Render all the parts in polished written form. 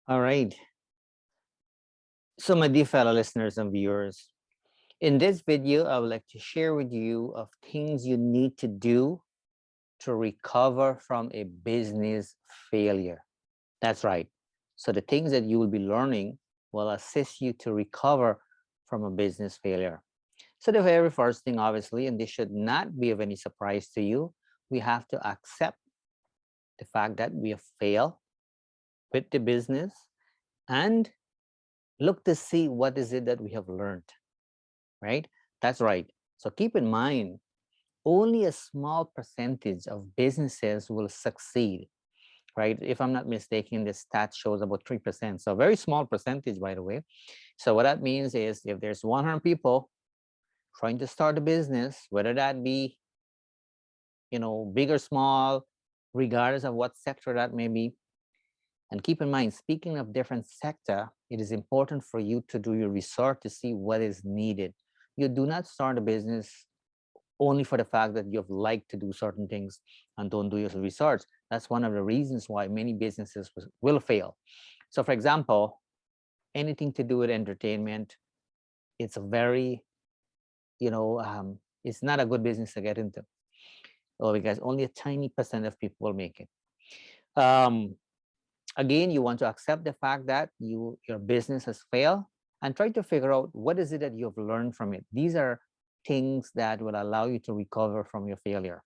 All right. So, my dear fellow listeners and viewers, in this video, I would like to share with you of things you need to do to recover from a business failure. That's right. So, the things that you will be learning will assist you to recover from a business failure. So, the very first thing, obviously, and this should not be of any surprise to you, we have to accept the fact that we have failed with the business and look to see what is it that we have learned, right? That's right. So keep in mind, only a small percentage of businesses will succeed, right? If I'm not mistaken, the stat shows about 3%. So very small percentage, by the way. So what that means is if there's 100 people trying to start a business, whether that be, big or small, regardless of what sector that may be. And keep in mind, speaking of different sector, it is important for you to do your research to see what is needed. You do not start a business only for the fact that you like to do certain things and don't do your research. That's one of the reasons why many businesses will fail. So for example, anything to do with entertainment, it's a very, it's not a good business to get into. Well, because only a tiny percent of people will make it. Um, Again, you want to accept the fact that your business has failed and try to figure out what is it that you've learned from it. These are things that will allow you to recover from your failure.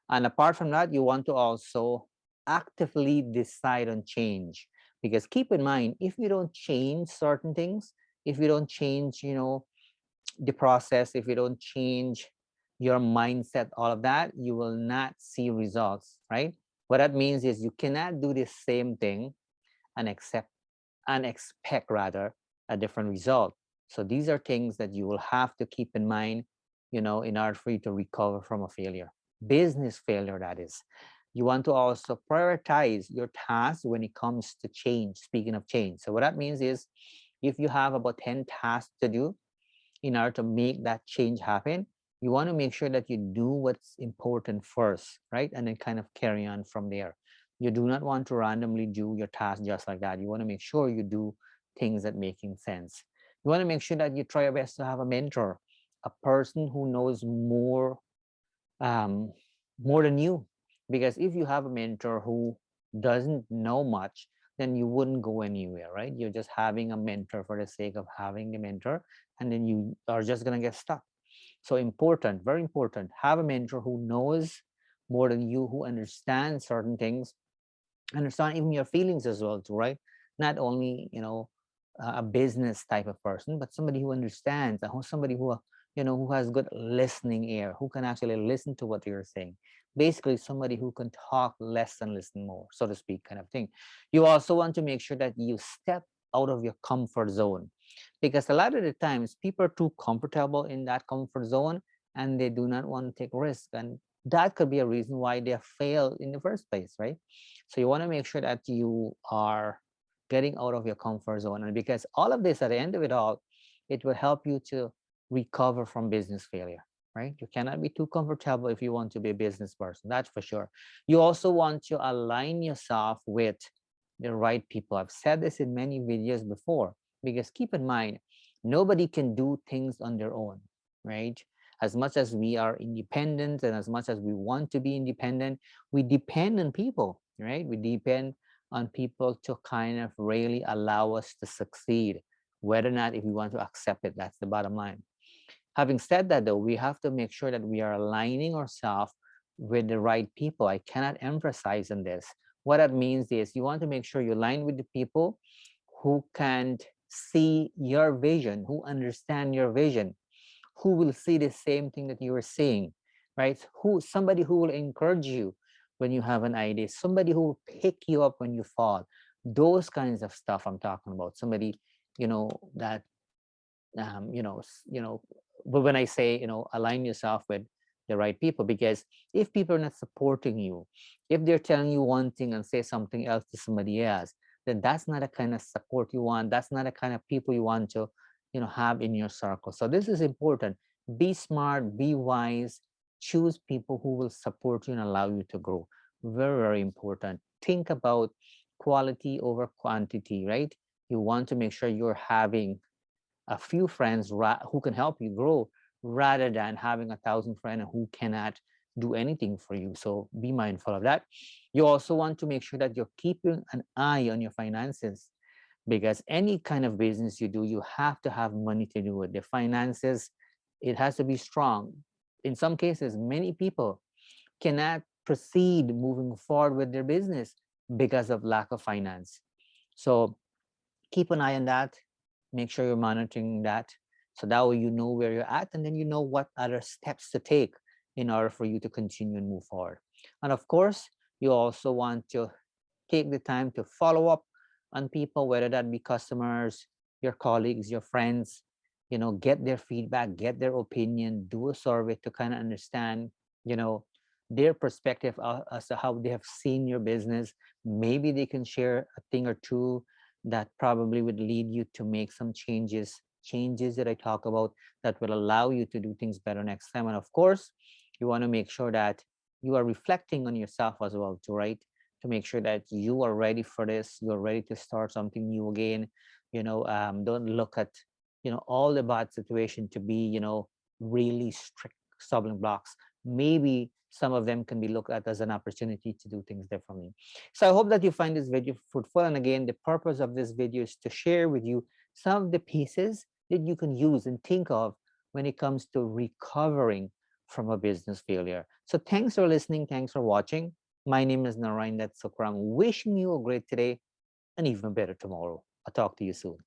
And apart from that, you want to also actively decide on change. Because keep in mind, if you don't change certain things, if you don't change, the process, if you don't change your mindset, all of that, you will not see results, right? What that means is you cannot do the same thing and expect rather a different result. So these are things that you will have to keep in mind, in order for you to recover from a failure, business failure, that is. You want to also prioritize your tasks when it comes to change. Speaking of change, so what that means is if you have about 10 tasks to do in order to make that change happen, you want to make sure that you do what's important first, right? And then kind of carry on from there. You do not want to randomly do your task just like that. You want to make sure you do things that making sense. You want to make sure that you try your best to have a mentor, a person who knows um, more than you. Because if you have a mentor who doesn't know much, then you wouldn't go anywhere, right? You're just having a mentor for the sake of having a mentor, and then you are just going to get stuck. So important, very important, have a mentor who knows more than you, who understands certain things, understand even your feelings as well too, right? Not only, a business type of person, but somebody who understands, somebody who, who has good listening ear, who can actually listen to what you're saying. Basically somebody who can talk less and listen more, so to speak, kind of thing. You also want to make sure that you step out of your comfort zone, because a lot of the times people are too comfortable in that comfort zone and they do not want to take risk, and that could be a reason why they failed in the first place, right? So you want to make sure that you are getting out of your comfort zone. And because all of this, at the end of it all, it will help you to recover from business failure, right? You cannot be too comfortable if you want to be a business person, that's for sure. You also want to align yourself with the right people. I've said this in many videos before, because keep in mind, nobody can do things on their own, right? As much as we are independent and as much as we want to be independent, we depend on people, right? We depend on people to kind of really allow us to succeed, whether or not if we want to accept it. That's the bottom line. Having said that, though, we have to make sure that we are aligning ourselves with the right people. I cannot emphasize on this. What that means is you want to make sure you align with the people who can see your vision, who understand your vision, who will see the same thing that you are seeing, right? Somebody who will encourage you when you have an idea, somebody who will pick you up when you fall. Those kinds of stuff I'm talking about. Somebody, that um, you know, s- you know, but when I say, align yourself with the right people, because if people are not supporting you, if they're telling you one thing and say something else to somebody else, then that's not a kind of support you want. That's not a kind of people you want to, have in your circle. So this is important. Be smart, be wise, choose people who will support you and allow you to grow. Very, very important. Think about quality over quantity, right? You want to make sure you're having a few friends who can help you grow rather than having 1,000 friends who cannot do anything for you. So be mindful of that. You also want to make sure that you're keeping an eye on your finances, because any kind of business you do, you have to have money to do it. The finances, it has to be strong. In some cases, many people cannot proceed moving forward with their business because of lack of finance. So keep an eye on that. Make sure you're monitoring that. So that way you know where you're at, and then you know what other steps to take in order for you to continue and move forward. And of course, you also want to take the time to follow up on people, whether that be customers, your colleagues, your friends, get their feedback, get their opinion, do a survey to kind of understand, you know, their perspective as to how they have seen your business. Maybe they can share a thing or two that probably would lead you to make some changes that I talk about that will allow you to do things better next time. And of course, you want to make sure that you are reflecting on yourself as well too, right? To make sure that you are ready for this, you're ready to start something new again. Don't look at all the bad situation to be really strict stumbling blocks. Maybe some of them can be looked at as an opportunity to do things differently. So I hope that you find this video fruitful. And again, the purpose of this video is to share with you some of the pieces that you can use and think of when it comes to recovering from a business failure. So thanks for listening. Thanks for watching. My name is Narayan Sukram, wishing you a great today and even better tomorrow. I'll talk to you soon.